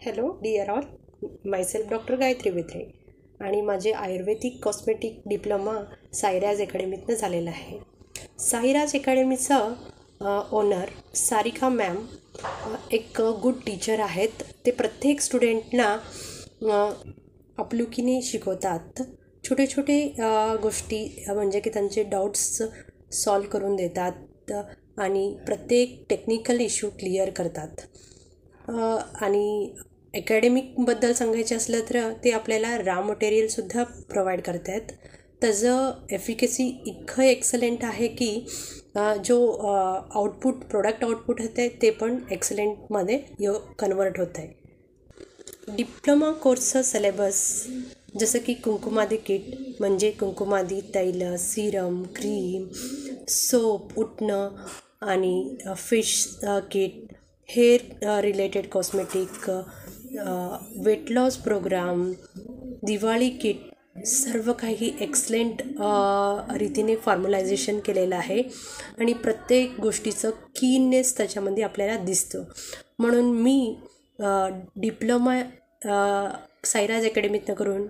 Hello dear all, myself doctor Gayatri Vitre आणि माझे Ayurvedic cosmetic diploma Sairaj अकॅडमीतनं झालेलं आहे. साईराज अकॅडमीचं ओनर सारिका मॅम एक गुड टीचर आहेत. ते प्रत्येक स्टुडंटना आपुलकीने शिकवतात. छोटे छोटे गोष्टी म्हणजे की त्यांचे डाऊट्स सॉल्व करून देतात आणि प्रत्येक टेक्निकल इश्यू क्लिअर करतात. आणि अकॅडमिकबद्दल सांगायचं असलं तर ते आपल्याला रॉ मटेरियलसुद्धा प्रोव्हाइड करत आहेत. त्याचं एफिकसी इतकं एक्सलंट आहे की जो प्रोडक्ट आउटपुट होते ते पण एक्सलंटमध्ये कन्वर्ट होत आहे. डिप्लोमा कोर्सचं सिलेबस जसं की कुंकुमादी किट म्हणजे कुंकुमादी तैल, सिरम, क्रीम, सोप, उटणं आणि fish kit, hair related cosmetic, weight loss program, Diwali kit, सर्व काही एक्सलेंट रीतीने फॉर्मलायझेशन केलेलं आहे आणि प्रत्येक गोष्टीचं कीननेस त्याच्यामध्ये आपल्याला दिसतं. म्हणून मी डिप्लोमा साईराज अकॅडमीतनं करून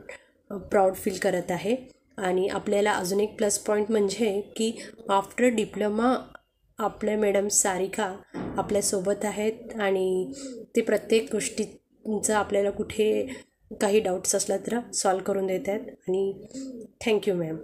प्राऊड फील करत आहे. आणि आपल्याला अजून एक प्लस पॉईंट म्हणजे की आफ्टर डिप्लोमा आपल्या मॅडम सारिका आपल्यासोबत आहेत आणि ते प्रत्येक गोष्टींचा आपल्याला कुठे काही डाऊट्स असला तर सॉल्व करून देत आहेत. आणि थँक्यू मॅम.